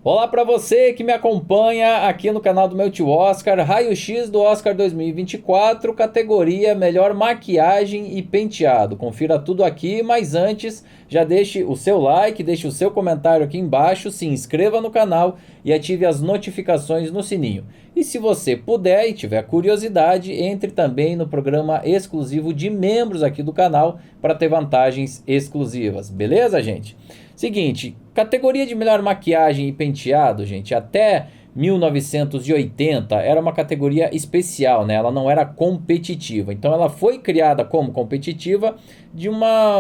Olá para você que me acompanha aqui no canal do meu tio Oscar, raio-x do Oscar 2024, categoria Melhor Maquiagem e Penteado. Confira tudo aqui, mas antes já deixe o seu like, deixe o seu comentário aqui embaixo, se inscreva no canal e ative as notificações no sininho. E se você puder e tiver curiosidade, entre também no programa exclusivo de membros aqui do canal para ter vantagens exclusivas, beleza, gente? Seguinte, categoria de melhor maquiagem e penteado, gente, até 1980 era uma categoria especial, né? Ela não era competitiva. Então ela foi criada como competitiva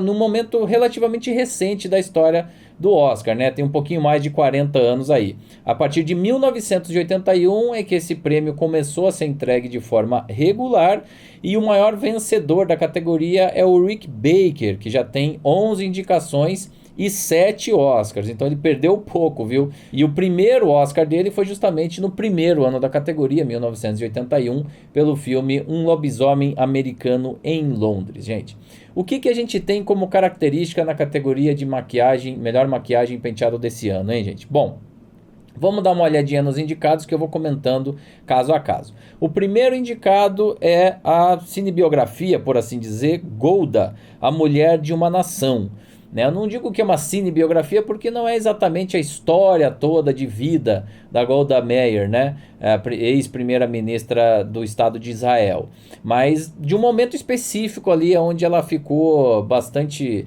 num momento relativamente recente da história do Oscar, né? Tem um pouquinho mais de 40 anos aí. A partir de 1981 é que esse prêmio começou a ser entregue de forma regular e o maior vencedor da categoria é o Rick Baker, que já tem 11 indicações e 7 Oscars, então ele perdeu pouco, viu? E o primeiro Oscar dele foi justamente no primeiro ano da categoria, 1981, pelo filme Um Lobisomem Americano em Londres, gente. O que a gente tem como característica na categoria de maquiagem, melhor maquiagem e penteado desse ano, hein, gente? Bom, vamos dar uma olhadinha nos indicados que eu vou comentando caso a caso. O primeiro indicado é a cinebiografia, por assim dizer, Golda, a Mulher de uma Nação. Né? Eu não digo que é uma cinebiografia porque não é exatamente a história toda de vida da Golda Meir, né? Ex-primeira-ministra do Estado de Israel, mas de um momento específico ali onde ela ficou bastante,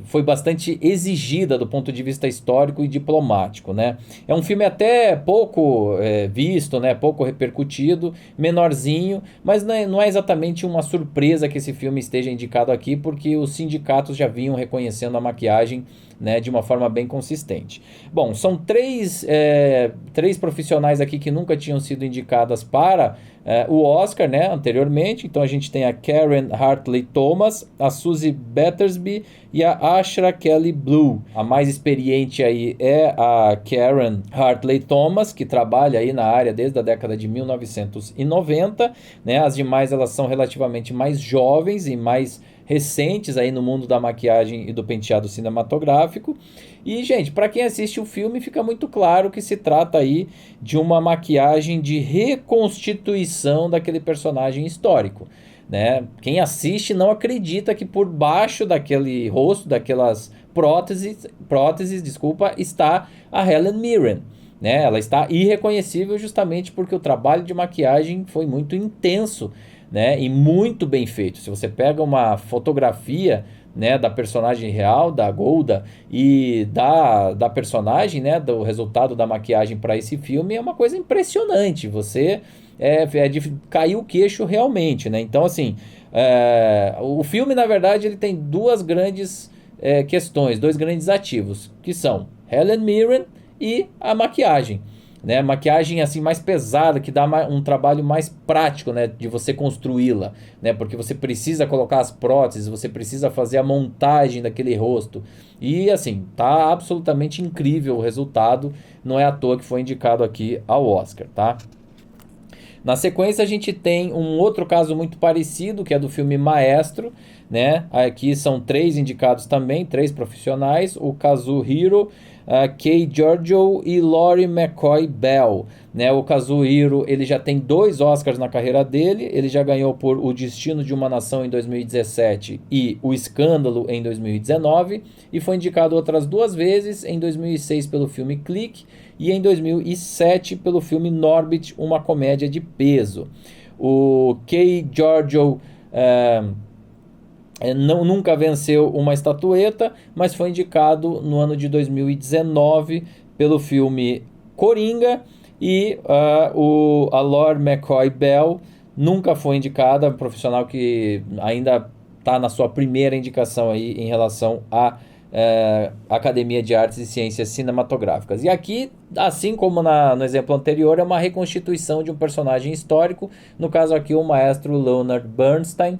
foi bastante exigida do ponto de vista histórico e diplomático, né? É um filme até pouco visto, né? Pouco repercutido, menorzinho, mas não é exatamente uma surpresa que esse filme esteja indicado aqui, porque os sindicatos já vinham reconhecendo a maquiagem, né, de uma forma bem consistente. Bom, são três profissionais aqui que nunca tinham sido indicadas para o Oscar, né, anteriormente. Então a gente tem a Karen Hartley Thomas, a Susie Battersby e a Ashra Kelly Blue. A mais experiente aí é a Karen Hartley Thomas, que trabalha aí na área desde a década de 1990, né? As demais elas são relativamente mais jovens e mais recentes aí no mundo da maquiagem e do penteado cinematográfico. E, gente, para quem assiste o filme, fica muito claro que se trata aí de uma maquiagem de reconstituição daquele personagem histórico, né? Quem assiste não acredita que por baixo daquele rosto, daquelas próteses, desculpa, está a Helen Mirren. Né? Ela está irreconhecível justamente porque o trabalho de maquiagem foi muito intenso, né? E muito bem feito. Se você pega uma fotografia, né, da personagem real, da Golda, e da personagem, né, do resultado da maquiagem para esse filme, é uma coisa impressionante. Você é de cair o queixo realmente, né? Então, assim, o filme, na verdade, ele tem duas grandes questões, dois grandes ativos, que são Helen Mirren e a maquiagem. Né, maquiagem assim mais pesada, que dá um trabalho mais prático, né, de você construí-la, né, porque você precisa colocar as próteses, você precisa fazer a montagem daquele rosto. E assim, tá absolutamente incrível o resultado, não é à toa que foi indicado aqui ao Oscar, tá? Na sequência a gente tem um outro caso muito parecido, que é do filme Maestro, né? Aqui são três indicados também, três profissionais, o Kazuhiro Kei Giorgio e Laurie McCoy Bell, né? O Kazuhiro, ele já tem 2 Oscars na carreira dele, ele já ganhou por O Destino de uma Nação em 2017 e O Escândalo em 2019, e foi indicado outras 2 vezes, em 2006 pelo filme Clique e em 2007 pelo filme Norbit, uma comédia de peso. O Kei Giorgio nunca venceu uma estatueta, mas foi indicado no ano de 2019 pelo filme Coringa, e a Laurie McCoy Bell nunca foi indicada, um profissional que ainda está na sua primeira indicação aí em relação à Academia de Artes e Ciências Cinematográficas. E aqui, assim como no exemplo anterior, é uma reconstituição de um personagem histórico, no caso aqui o maestro Leonard Bernstein.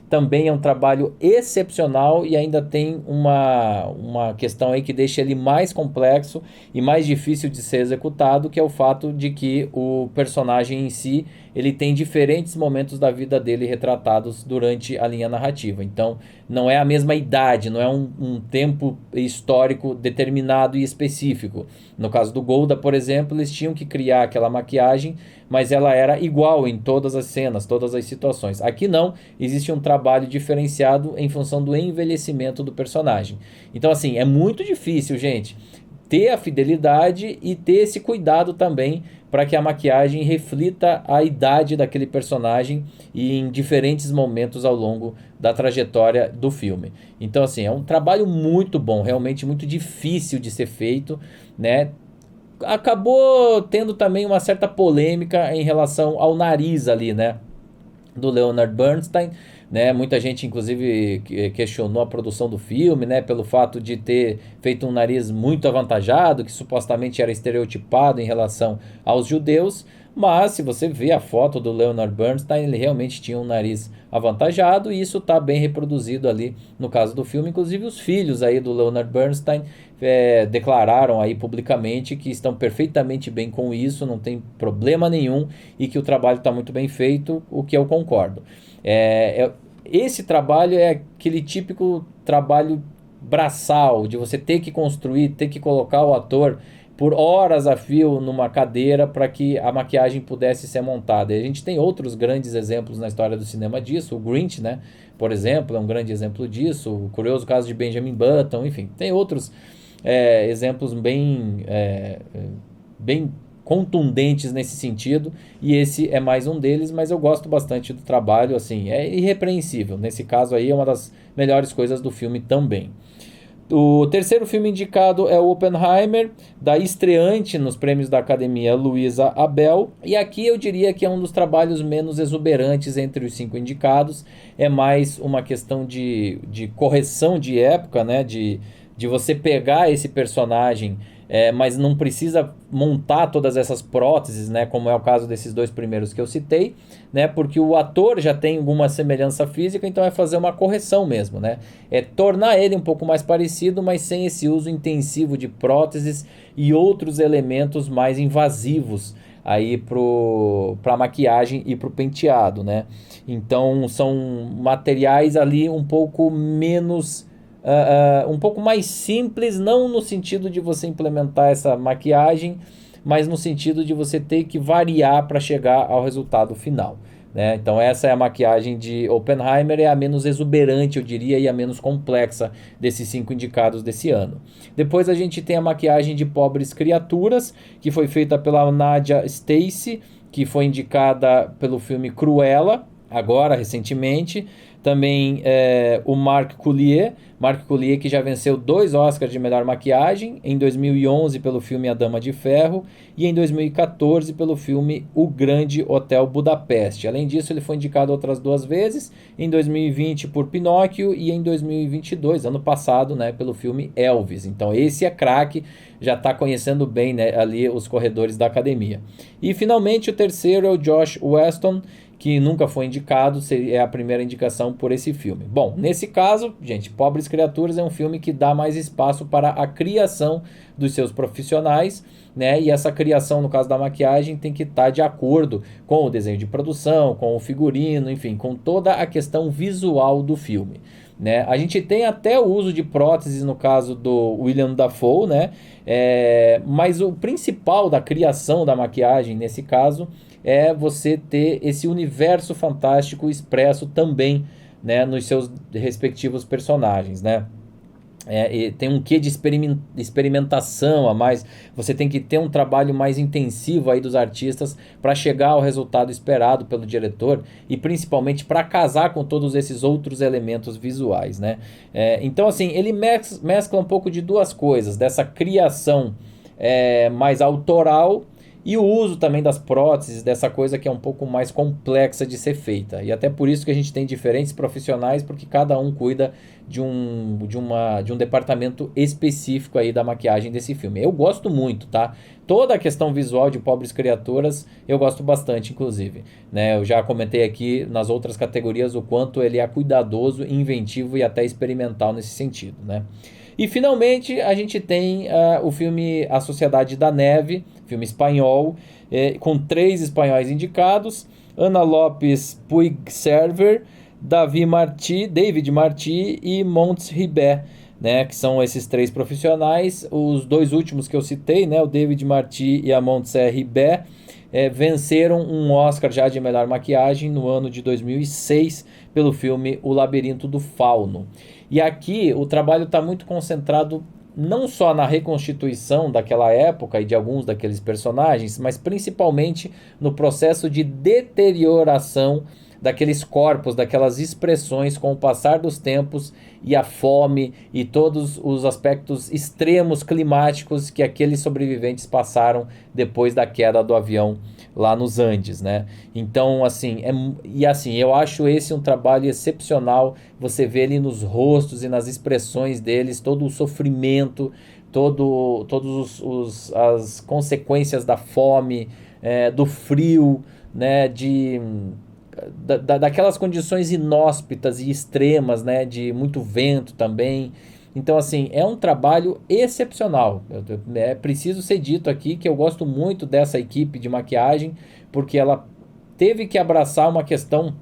Também é um trabalho excepcional e ainda tem uma questão aí que deixa ele mais complexo e mais difícil de ser executado, que é o fato de que o personagem em si, ele tem diferentes momentos da vida dele retratados durante a linha narrativa. Então, não é a mesma idade, não é um tempo histórico determinado e específico. No caso do Golda, por exemplo, eles tinham que criar aquela maquiagem, mas ela era igual em todas as cenas, todas as situações. Aqui não, existe um trabalho diferenciado em função do envelhecimento do personagem. Então, assim, é muito difícil, gente, ter a fidelidade e ter esse cuidado também para que a maquiagem reflita a idade daquele personagem e em diferentes momentos ao longo da trajetória do filme. Então, assim, é um trabalho muito bom, realmente muito difícil de ser feito, né? Acabou tendo também uma certa polêmica em relação ao nariz ali, né, do Leonard Bernstein, né? Muita gente, inclusive, questionou a produção do filme, né? Pelo fato de ter feito um nariz muito avantajado, que supostamente era estereotipado em relação aos judeus. Mas, se você vê a foto do Leonard Bernstein, ele realmente tinha um nariz avantajado e isso está bem reproduzido ali no caso do filme. Inclusive, os filhos aí do Leonard Bernstein declararam aí publicamente que estão perfeitamente bem com isso, não tem problema nenhum e que o trabalho está muito bem feito, o que eu concordo. Esse trabalho é aquele típico trabalho braçal, de você ter que construir, ter que colocar o ator por horas a fio numa cadeira para que a maquiagem pudesse ser montada. E a gente tem outros grandes exemplos na história do cinema disso. O Grinch, né, por exemplo, é um grande exemplo disso. O curioso caso de Benjamin Button, enfim, tem outros exemplos bem contundentes nesse sentido, e esse é mais um deles, mas eu gosto bastante do trabalho, assim, é irrepreensível. Nesse caso aí é uma das melhores coisas do filme também. O terceiro filme indicado é o Oppenheimer, da estreante nos prêmios da Academia Luisa Abel. E aqui eu diria que é um dos trabalhos menos exuberantes entre os 5 indicados. É mais uma questão de correção de época, né? De você pegar esse personagem, mas não precisa montar todas essas próteses, né? Como é o caso desses 2 primeiros que eu citei, né? Porque o ator já tem alguma semelhança física, então é fazer uma correção mesmo, né? É tornar ele um pouco mais parecido, mas sem esse uso intensivo de próteses e outros elementos mais invasivos aí para maquiagem e para o penteado, né? Então são materiais ali um pouco menos um pouco mais simples, não no sentido de você implementar essa maquiagem, mas no sentido de você ter que variar para chegar ao resultado final, né? Então essa é a maquiagem de Oppenheimer, é a menos exuberante, eu diria, e a menos complexa desses 5 indicados desse ano. Depois a gente tem a maquiagem de Pobres Criaturas, que foi feita pela Nadia Stacy, que foi indicada pelo filme Cruella, agora recentemente. Também o Marc Coulier, que já venceu 2 Oscars de melhor maquiagem, em 2011 pelo filme A Dama de Ferro e em 2014 pelo filme O Grande Hotel Budapeste. Além disso, ele foi indicado outras 2 vezes, em 2020 por Pinóquio e em 2022, ano passado, né, pelo filme Elvis. Então esse é craque, já está conhecendo bem, né, ali os corredores da academia. E finalmente o terceiro é o Josh Weston, que nunca foi indicado, é a primeira indicação por esse filme. Bom, nesse caso, gente, Pobres Criaturas é um filme que dá mais espaço para a criação dos seus profissionais, né? E essa criação, no caso da maquiagem, tem que estar de acordo com o desenho de produção, com o figurino, enfim, com toda a questão visual do filme, né? A gente tem até o uso de próteses no caso do William Dafoe, né? Mas o principal da criação da maquiagem, nesse caso, é você ter esse universo fantástico expresso também, né, nos seus respectivos personagens, né? E tem um quê de experimentação a mais. Você tem que ter um trabalho mais intensivo aí dos artistas para chegar ao resultado esperado pelo diretor e principalmente para casar com todos esses outros elementos visuais, né? Então, assim, ele mescla um pouco de 2 coisas, dessa criação mais autoral e o uso também das próteses, dessa coisa que é um pouco mais complexa de ser feita. E até por isso que a gente tem diferentes profissionais, porque cada um cuida de um departamento específico aí da maquiagem desse filme. Eu gosto muito, tá? Toda a questão visual de Pobres Criaturas eu gosto bastante, inclusive, né? Eu já comentei aqui nas outras categorias o quanto ele é cuidadoso, inventivo e até experimental nesse sentido, né? E finalmente a gente tem o filme A Sociedade da Neve, filme espanhol, com 3 espanhóis indicados. Ana Lopes Puigserver, David Marti e Montes Ribé, né, que são esses três profissionais. Os dois últimos que eu citei, né, o David Marti e a Montes Ribé, venceram um Oscar já de melhor maquiagem no ano de 2006 pelo filme O Labirinto do Fauno. E aqui o trabalho está muito concentrado não só na reconstituição daquela época e de alguns daqueles personagens, mas principalmente no processo de deterioração daqueles corpos, daquelas expressões com o passar dos tempos e a fome e todos os aspectos extremos climáticos que aqueles sobreviventes passaram depois da queda do avião lá nos Andes, né? Então, assim, eu acho esse um trabalho excepcional. Você vê ali nos rostos e nas expressões deles todo o sofrimento, as consequências da fome, do frio, né? Daquelas condições inóspitas e extremas, né? De muito vento também. Então, assim, é um trabalho excepcional. É preciso ser dito aqui que eu gosto muito dessa equipe de maquiagem, porque ela teve que abraçar uma questão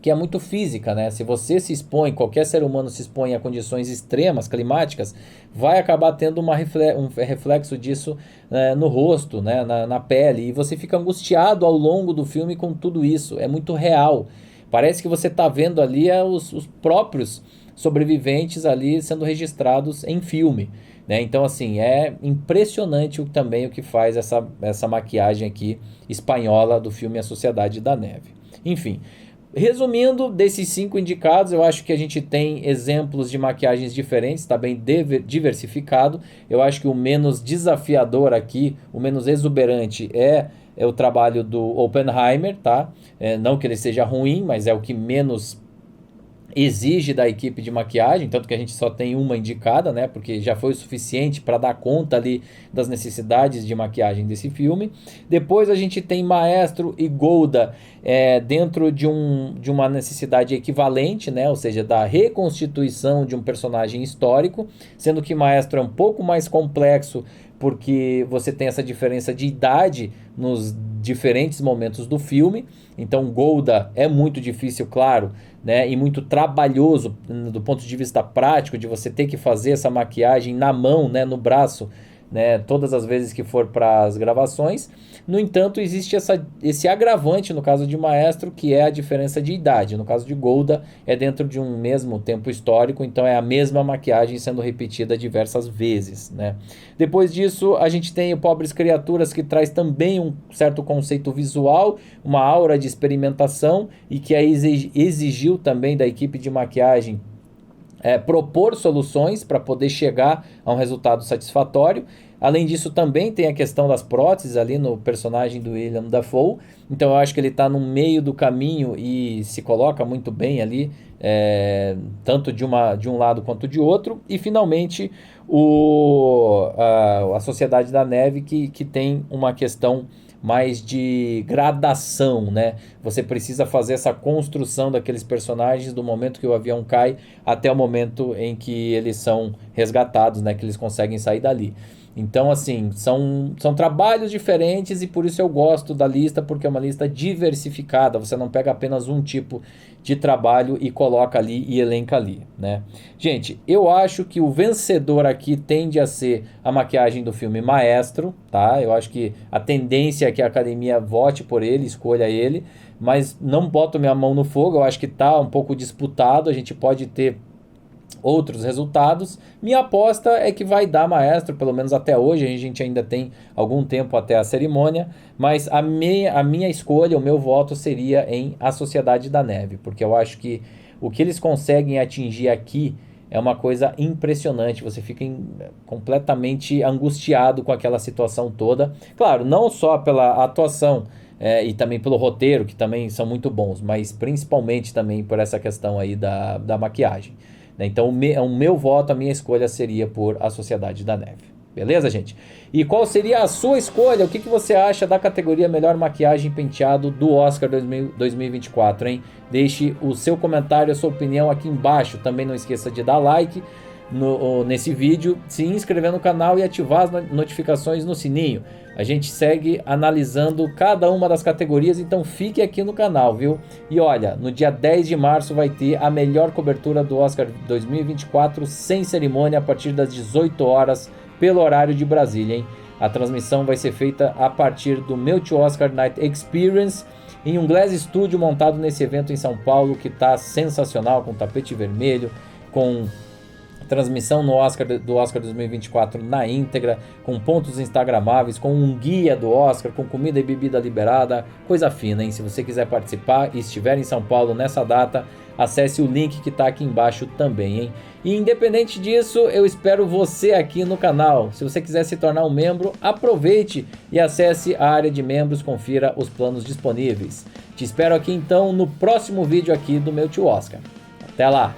que é muito física, né? Se você se expõe, qualquer ser humano se expõe a condições extremas, climáticas, vai acabar tendo um reflexo disso, no rosto, né? Na pele, e você fica angustiado ao longo do filme com tudo isso. É muito real. Parece que você está vendo ali os próprios sobreviventes ali sendo registrados em filme, né? Então, assim, é impressionante também o que faz essa maquiagem aqui espanhola do filme A Sociedade da Neve. Enfim, resumindo, desses 5 indicados, eu acho que a gente tem exemplos de maquiagens diferentes, está bem diversificado. Eu acho que o menos desafiador aqui, o menos exuberante é o trabalho do Oppenheimer, tá? Não que ele seja ruim, mas é o que menos exige da equipe de maquiagem, tanto que a gente só tem uma indicada, né? Porque já foi o suficiente para dar conta ali das necessidades de maquiagem desse filme. Depois a gente tem Maestro e Golda dentro de uma necessidade equivalente, né? Ou seja, da reconstituição de um personagem histórico, sendo que Maestro é um pouco mais complexo porque você tem essa diferença de idade nos diferentes momentos do filme. Então Golda é muito difícil, claro, né, e muito trabalhoso do ponto de vista prático, de você ter que fazer essa maquiagem na mão, né, no braço, né, todas as vezes que for para as gravações. No entanto, existe esse agravante no caso de Maestro, que é a diferença de idade. No caso de Golda, é dentro de um mesmo tempo histórico, então é a mesma maquiagem sendo repetida diversas vezes, né? Depois disso, a gente tem o Pobres Criaturas, que traz também um certo conceito visual, uma aura de experimentação, e que aí exigiu também da equipe de maquiagem propor soluções para poder chegar a um resultado satisfatório. Além disso, também tem a questão das próteses ali no personagem do William Dafoe. Então eu acho que ele está no meio do caminho e se coloca muito bem ali, tanto de um lado quanto de outro. E finalmente a Sociedade da Neve, que tem uma questão mais de gradação, né? Você precisa fazer essa construção daqueles personagens do momento que o avião cai até o momento em que eles são resgatados, né? Que eles conseguem sair dali. Então, assim, são trabalhos diferentes e por isso eu gosto da lista, porque é uma lista diversificada. Você não pega apenas um tipo de trabalho e coloca ali e elenca ali, né? Gente, eu acho que o vencedor aqui tende a ser a maquiagem do filme Maestro, tá? Eu acho que a tendência é que a academia vote por ele, escolha ele, mas não boto minha mão no fogo. Eu acho que tá um pouco disputado, a gente pode ter outros resultados. Minha aposta é que vai dar Maestro, pelo menos até hoje. A gente ainda tem algum tempo até a cerimônia, mas a minha escolha, o meu voto seria em A Sociedade da Neve, porque eu acho que o que eles conseguem atingir aqui é uma coisa impressionante. Você fica completamente angustiado com aquela situação toda. Claro, não só pela atuação e também pelo roteiro, que também são muito bons, mas principalmente também por essa questão aí da maquiagem, né? Então, o meu voto, a minha escolha seria por A Sociedade da Neve. Beleza, gente? E qual seria a sua escolha? O que você acha da categoria Melhor Maquiagem e Penteado do Oscar 2024, hein? Deixe o seu comentário, a sua opinião aqui embaixo. Também não esqueça de dar like. nesse vídeo, se inscrever no canal e ativar as notificações no sininho. A gente segue analisando cada uma das categorias, então fique aqui no canal, viu? E olha, no dia 10 de março vai ter a melhor cobertura do Oscar 2024 sem cerimônia a partir das 18 horas pelo horário de Brasília, hein? A transmissão vai ser feita a partir do Multi Oscar Night Experience em um Glass Studio montado nesse evento em São Paulo, que tá sensacional, com tapete vermelho, com transmissão no do Oscar 2024 na íntegra, com pontos instagramáveis, com um guia do Oscar, com comida e bebida liberada, coisa fina, hein? Se você quiser participar e estiver em São Paulo nessa data, acesse o link que está aqui embaixo também, hein? E independente disso, eu espero você aqui no canal. Se você quiser se tornar um membro, aproveite e acesse a área de membros, confira os planos disponíveis. Te espero aqui então no próximo vídeo aqui do Multi Oscar. Até lá!